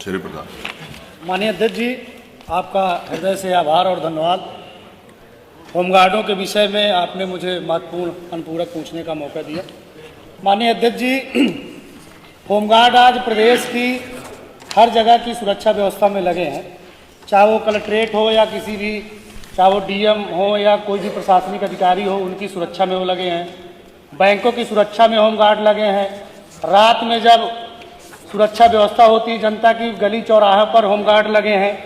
श्री प्रधान। माननीय अध्यक्ष जी, आपका हृदय से आभार और धन्यवाद। होमगार्डों के विषय में आपने मुझे महत्वपूर्ण अनुपूरक पूछने का मौका दिया। माननीय अध्यक्ष जी, होमगार्ड आज प्रदेश की हर जगह की सुरक्षा व्यवस्था में लगे हैं, चाहे वो कलेक्ट्रेट हो या किसी भी, चाहे वो डीएम हो या कोई भी प्रशासनिक अधिकारी हो, उनकी सुरक्षा में वो लगे हैं। बैंकों की सुरक्षा में होमगार्ड लगे हैं। रात में जब सुरक्षा व्यवस्था होती है जनता की, गली चौराहे पर होमगार्ड लगे हैं।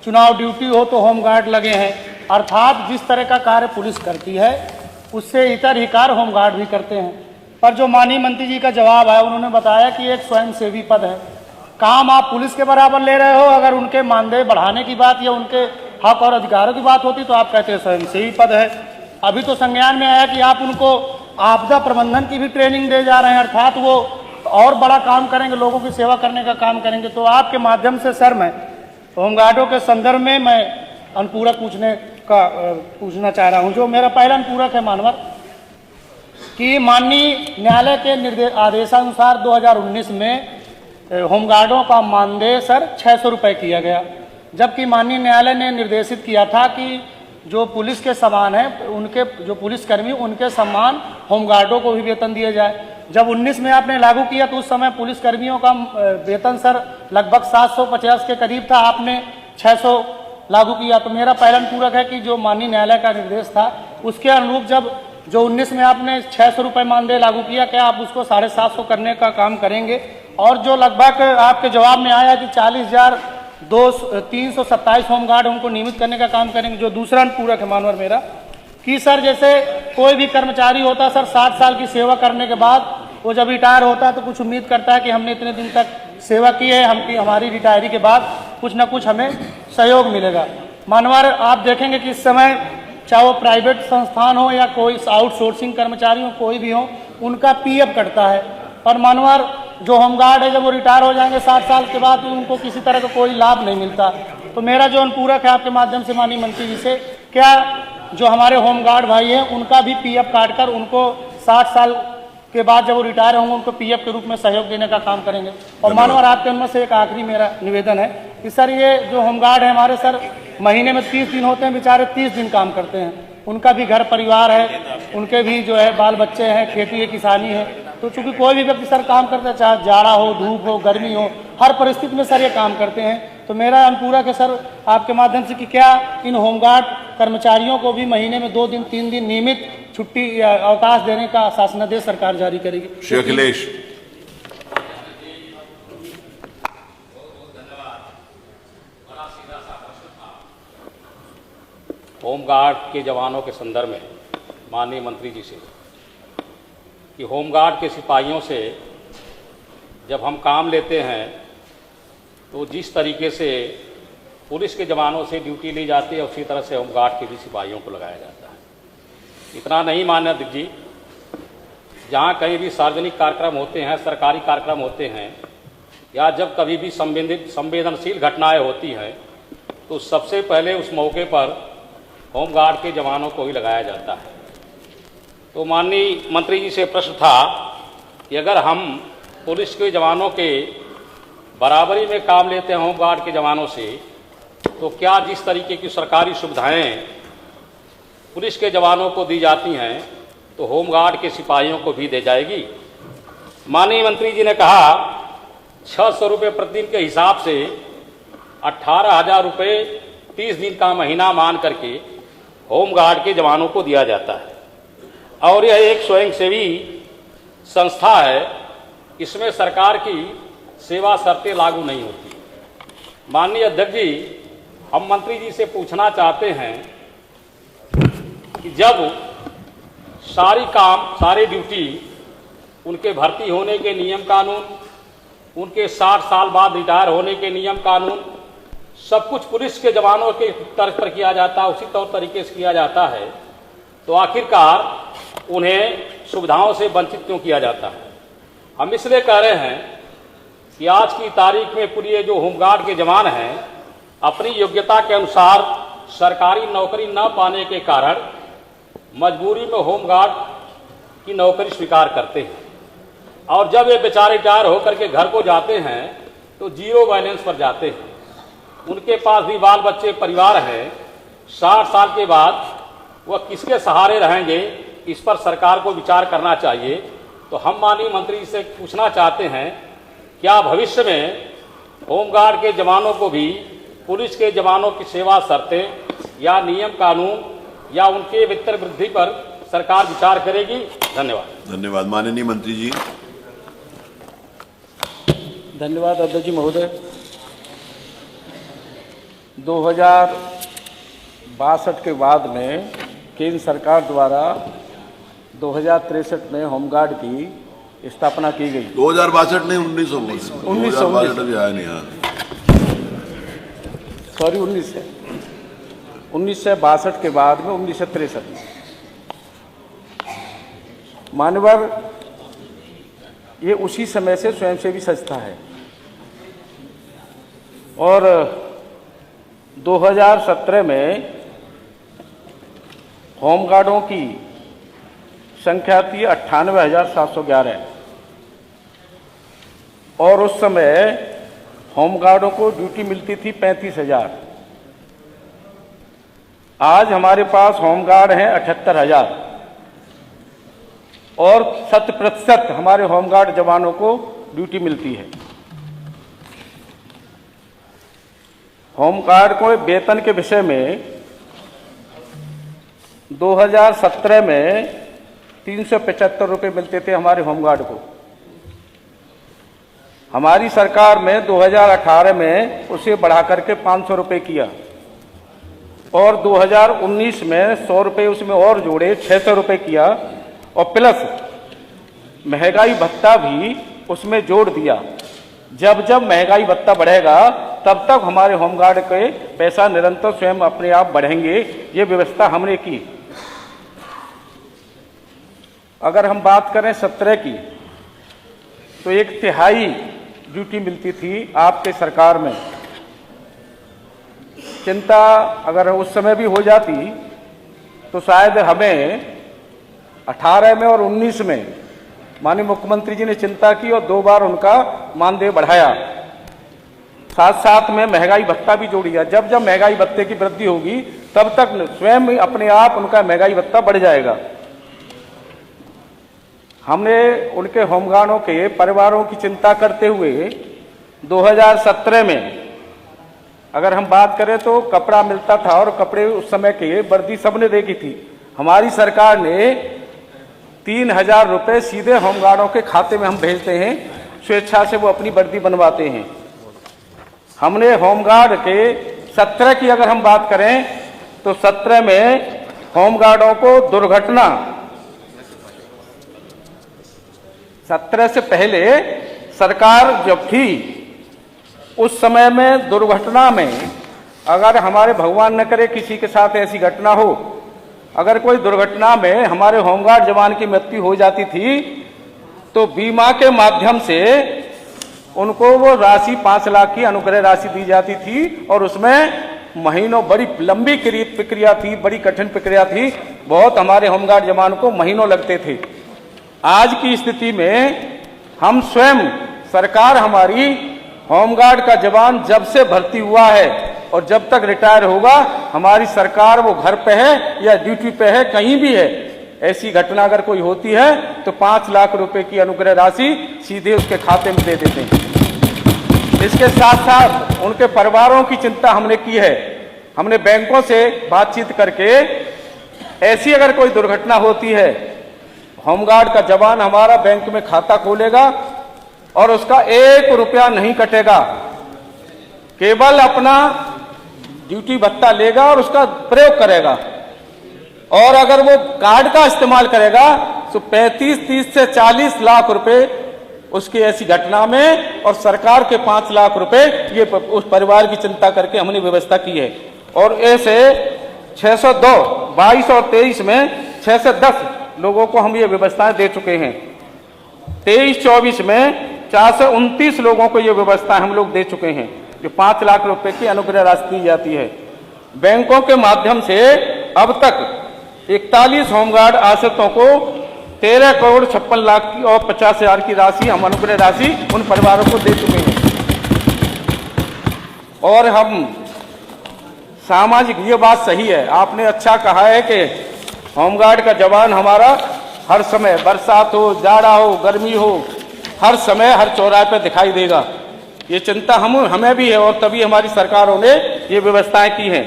चुनाव ड्यूटी हो तो होमगार्ड लगे हैं। अर्थात जिस तरह का कार्य पुलिस करती है उससे इतर ही कार्य होमगार्ड भी करते हैं। पर जो माननीय मंत्री जी का जवाब है, उन्होंने बताया कि एक स्वयंसेवी पद है। काम आप पुलिस के बराबर ले रहे हो। अगर उनके मानदेय बढ़ाने की बात या उनके हक और अधिकारों की बात होती तो आप कहते हैं स्वयंसेवी पद है। अभी तो संज्ञान में आया कि आप उनको आपदा प्रबंधन की भी ट्रेनिंग दे जा रहे हैं, अर्थात वो और बड़ा काम करेंगे, लोगों की सेवा करने का काम करेंगे। तो आपके माध्यम से सर, मैं होमगार्डों के संदर्भ में मैं अनुपूरक पूछना चाह रहा हूं। जो मेरा पहला अनुपूरक है मानवर कि माननीय न्यायालय के आदेशानुसार 2019 में होमगार्डों का मानदेय सर 600 रुपये किया गया, जबकि माननीय न्यायालय ने निर्देशित किया था कि जो पुलिस के समान है, उनके जो पुलिसकर्मी, उनके समान होमगार्डों को भी वेतन दिया जाए। जब 19 में आपने लागू किया तो उस समय पुलिसकर्मियों का वेतन सर लगभग 750 के करीब था, आपने 600 लागू किया। तो मेरा पहला अनुपूरक है कि जो माननीय न्यायालय का निर्देश था उसके अनुरूप जब जो 19 में आपने 600 रुपये मानदेय लागू किया, क्या आप उसको 750 करने का काम करेंगे? और जो लगभग आपके जवाब में आया कि 40,327 होमगार्ड उनको नियमित करने का काम करेंगे। जो दूसरा अनुपूरक है मानवर मेरा कि सर, जैसे कोई भी कर्मचारी होता है सर, 60 साल की सेवा करने के बाद वो जब रिटायर होता है तो कुछ उम्मीद करता है कि हमने इतने दिन तक सेवा की है, हमारी रिटायरी के बाद कुछ ना कुछ हमें सहयोग मिलेगा। मानवर आप देखेंगे कि इस समय चाहे वो प्राइवेट संस्थान हो या कोई आउटसोर्सिंग कर्मचारी हो, कोई भी हो, उनका पीएफ कटता है। पर मानवर जो होमगार्ड है, जब वो रिटायर हो जाएंगे 60 साल के बाद, उनको किसी तरह का कोई लाभ नहीं मिलता। तो मेरा जो अनुपूरक है आपके माध्यम से माननीय मंत्री जी से, क्या जो हमारे होमगार्ड भाई हैं उनका भी पीएफ काटकर उनको 60 साल के बाद जब वो रिटायर होंगे उनको पीएफ के रूप में सहयोग देने का काम करेंगे? और मानवर आपके उनमें से एक आखिरी मेरा निवेदन है कि सर, ये जो होमगार्ड है हमारे सर, महीने में 30 दिन होते हैं, बेचारे 30 दिन काम करते हैं। उनका भी घर परिवार है, उनके भी जो है बाल बच्चे हैं, खेती है, किसानी है। तो चूंकि कोई भी व्यक्ति सर काम करता है, चाहे जाड़ा हो, धूप हो, गर्मी हो, हर परिस्थिति में सर ये काम करते हैं। तो मेरा अनुपूरक है सर आपके माध्यम से कि क्या इन होमगार्ड कर्मचारियों को भी महीने में 2 दिन 3 दिन नियमित छुट्टी या अवकाश देने का शासनादेश सरकार जारी करेगी? श्री अखिलेश। होमगार्ड के जवानों के संदर्भ में माननीय मंत्री जी से कि होमगार्ड के सिपाहियों से जब हम काम लेते हैं तो जिस तरीके से पुलिस के जवानों से ड्यूटी ली जाती है, उसी तरह से होमगार्ड के भी सिपाहियों को लगाया जाता है। इतना नहीं माननीय अध्यक्ष जी, जहाँ कहीं भी सार्वजनिक कार्यक्रम होते हैं, सरकारी कार्यक्रम होते हैं, या जब कभी भी संवेदनशील घटनाएं होती हैं, तो सबसे पहले उस मौके पर होमगार्ड के जवानों को ही लगाया जाता है। तो माननीय मंत्री जी से प्रश्न था कि अगर हम पुलिस के जवानों के बराबरी में काम लेते हैं होमगार्ड के जवानों से, तो क्या जिस तरीके की सरकारी सुविधाएं पुलिस के जवानों को दी जाती हैं तो होमगार्ड के सिपाहियों को भी दे जाएगी? माननीय मंत्री जी ने कहा 600 रुपये प्रतिदिन के हिसाब से 18,000 रुपये 30 दिन का महीना मान करके होमगार्ड के जवानों को दिया जाता है। और यह एक स्वयंसेवी संस्था है, इसमें सरकार की सेवा शर्तें लागू नहीं होती। माननीय अध्यक्ष जी, हम मंत्री जी से पूछना चाहते हैं कि जब सारी ड्यूटी, उनके भर्ती होने के नियम कानून, उनके 60 साल बाद रिटायर होने के नियम कानून, सब कुछ पुलिस के जवानों के तर्ज पर किया जाता है, उसी तौर तरीके से किया जाता है, तो आखिरकार उन्हें सुविधाओं से वंचित क्यों किया जाता है? हम इसलिए कह रहे हैं कि आज की तारीख में पूरी जो होमगार्ड के जवान हैं, अपनी योग्यता के अनुसार सरकारी नौकरी न पाने के कारण मजबूरी में होमगार्ड की नौकरी स्वीकार करते हैं। और जब ये बेचारे रिटायर होकर के घर को जाते हैं तो जीरो बैलेंस पर जाते हैं। उनके पास भी बाल बच्चे परिवार है, 60 साल के बाद वह किसके सहारे रहेंगे, इस पर सरकार को विचार करना चाहिए। तो हम माननीय मंत्री जी से पूछना चाहते हैं, क्या भविष्य में होमगार्ड के जवानों को भी पुलिस के जवानों की सेवा शर्तें या नियम कानून या उनके वेतन वृद्धि पर सरकार विचार करेगी? धन्यवाद। धन्यवाद। माननीय मंत्री जी। धन्यवाद अध्यक्ष जी महोदय। 2062 के बाद में केंद्र सरकार द्वारा 2063 में होमगार्ड की स्थापना की गई। 2062 नहीं, 1919 अभी आया नहीं। हाँ, सॉरी 1962 के बाद में 1963 में। मान्यवर, ये उसी समय से स्वयंसेवी संस्था है और 2017 में होमगार्डों की संख्या थी 98,711 और उस समय होमगार्डों को ड्यूटी मिलती थी 35,000। आज हमारे पास होमगार्ड हैं 78,000 और 100% हमारे होमगार्ड जवानों को ड्यूटी मिलती है। होमगार्ड को वेतन के विषय में 2017 में 375 रुपये मिलते थे हमारे होमगार्ड को। हमारी सरकार में 2018 में उसे बढ़ा करके 500 रुपये किया और 2019 में 100 रुपये उसमें और जोड़े 600 रुपये किया और प्लस महंगाई भत्ता भी उसमें जोड़ दिया। जब जब महंगाई भत्ता बढ़ेगा तब तक हमारे होमगार्ड के पैसा निरंतर स्वयं अपने आप बढ़ेंगे, ये व्यवस्था हमने की। अगर हम बात करें 17 की तो 1/3 ड्यूटी मिलती थी आपके सरकार में। चिंता अगर उस समय भी हो जाती तो शायद हमें 18 में और 19 में माननीय मुख्यमंत्री जी ने चिंता की और 2 बार उनका मानदेय बढ़ाया, साथ साथ में महंगाई भत्ता भी जोड़ दिया। जब जब महंगाई भत्ते की वृद्धि होगी तब तक स्वयं अपने आप उनका महंगाई भत्ता बढ़ जाएगा। हमने उनके होमगार्डों के परिवारों की चिंता करते हुए 2017 में अगर हम बात करें तो कपड़ा मिलता था और कपड़े उस समय के वर्दी सबने देखी थी। हमारी सरकार ने 3,000 रुपये सीधे होमगार्डों के खाते में हम भेजते हैं, स्वेच्छा से वो अपनी वर्दी बनवाते हैं। हमने होमगार्ड के 17 की अगर हम बात करें तो 17 में होमगार्डों को दुर्घटना 17 से पहले सरकार जब थी उस समय में दुर्घटना में अगर हमारे भगवान न करे किसी के साथ ऐसी घटना हो, अगर कोई दुर्घटना में हमारे होमगार्ड जवान की मृत्यु हो जाती थी तो बीमा के माध्यम से उनको वो राशि 5 लाख की अनुग्रह राशि दी जाती थी और उसमें महीनों बड़ी लंबी प्रक्रिया थी, बड़ी कठिन प्रक्रिया थी, बहुत हमारे होमगार्ड जवान को महीनों लगते थे। आज की स्थिति में हम स्वयं सरकार हमारी होमगार्ड का जवान जब से भर्ती हुआ है और जब तक रिटायर होगा हमारी सरकार वो घर पे है या ड्यूटी पे है, कहीं भी है, ऐसी घटना अगर कोई होती है तो 5 लाख रुपए की अनुग्रह राशि सीधे उसके खाते में दे देते हैं। इसके साथ साथ उनके परिवारों की चिंता हमने की है। हमने बैंकों से बातचीत करके ऐसी अगर कोई दुर्घटना होती है, होमगार्ड का जवान हमारा बैंक में खाता खोलेगा और उसका 1 रुपया नहीं कटेगा, केवल अपना ड्यूटी भत्ता लेगा और उसका प्रयोग करेगा। और अगर वो कार्ड का इस्तेमाल करेगा तो 35-30 से 40 लाख रुपए उसकी ऐसी घटना में और सरकार के 5 लाख रुपए ये उस परिवार की चिंता करके हमने व्यवस्था की है। और ऐसे 602, 22 और 23 में 6 से 10 लोगों को हम ये व्यवस्थाएं दे चुके हैं। 23-24 में 429 लोगों को ये व्यवस्था हम लोग दे चुके हैं जो 5 लाख रुपए की अनुग्रह राशि दी जाती है। बैंकों के माध्यम से अब तक 41 होमगार्ड आश्रितों को 13 करोड़ 56 लाख की और 50,000 की राशि हम अनुग्रह राशि उन परिवारों को दे चुके हैं। और हम सामाजिक, ये बात सही है, आपने अच्छा कहा है कि होमगार्ड का जवान हमारा हर समय, बरसात हो, जाड़ा हो, गर्मी हो, हर समय हर चौराहे पे दिखाई देगा। ये चिंता हमें भी है और तभी हमारी सरकारों ने ये व्यवस्थाएं की हैं।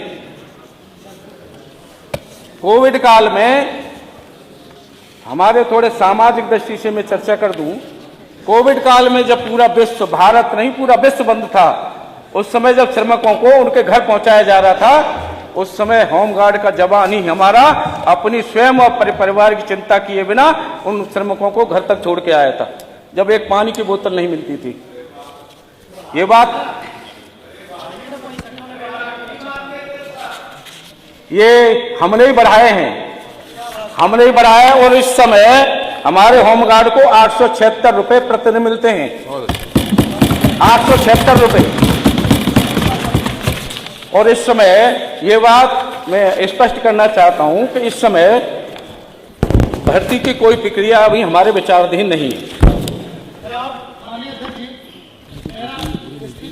कोविड काल में हमारे थोड़े सामाजिक दृष्टि से मैं चर्चा कर दूं। कोविड काल में जब पूरा विश्व, भारत नहीं पूरा विश्व बंद था, उस समय जब श्रमिकों को उनके घर पहुंचाया जा रहा था, उस समय होमगार्ड का जवान ही हमारा अपनी स्वयं और परिवार की चिंता किए बिना उन श्रमिकों को घर तक छोड़ के आया था, जब एक पानी की बोतल नहीं मिलती थी। ये बात, ये हमने ही बढ़ाए हैं, हमने ही बढ़ाया। और इस समय हमारे होमगार्ड को 876 रुपए प्रतिदिन मिलते हैं, 876 रुपए। और इस समय ये बात मैं स्पष्ट करना चाहता हूं कि इस समय भर्ती की कोई प्रक्रिया अभी हमारे विचाराधीन नहीं है।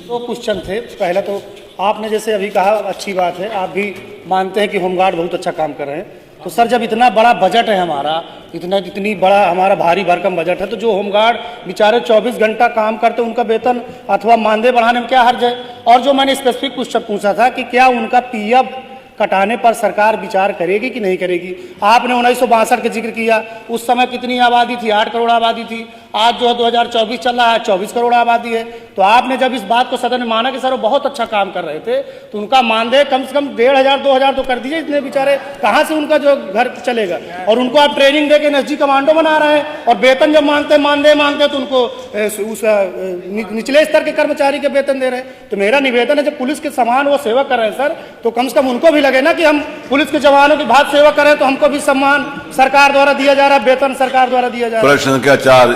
दो क्वेश्चन थे। पहला तो आपने जैसे अभी कहा, अच्छी बात है, आप भी मानते हैं कि होमगार्ड बहुत अच्छा काम कर रहे हैं। तो सर, जब इतना बड़ा बजट है हमारा, इतनी बड़ा हमारा भारी भरकम बजट है, तो जो होमगार्ड बेचारे 24 घंटा काम करते हैं, उनका वेतन अथवा मानदेय बढ़ाने में क्या हर्ज है? और जो मैंने स्पेसिफिक क्वेश्चन पूछा था कि क्या उनका पीएफ कटाने पर सरकार विचार करेगी कि नहीं करेगी? आपने 1962 का जिक्र किया, उस समय कितनी आबादी थी? 8 करोड़ आबादी थी। आज जो है 2024 चल रहा है, 24 करोड़ आबादी है। तो आपने जब इस बात को सदन में माना कि सर वो बहुत अच्छा काम कर रहे थे, तो उनका मानदेय कम से कम 1500-2000 तो कर दीजिए। इतने बेचारे कहाँ से उनका जो घर चलेगा? और उनको आप ट्रेनिंग दे के एनएसजी कमांडो बना रहे हैं, और वेतन जब मांगते हैं, मानदेय मांगते हैं, तो उनको उस निचले स्तर के कर्मचारी के वेतन दे रहे हैं। तो मेरा निवेदन है, जब पुलिस के समान वो सेवा कर रहे हैं सर, तो कम से कम उनको भी लगे ना कि हम पुलिस के जवानों की भात सेवा करें, तो हमको भी सम्मान सरकार द्वारा दिया जा रहा है, वेतन सरकार द्वारा दिया जा रहा है। प्रश्न संख्या 4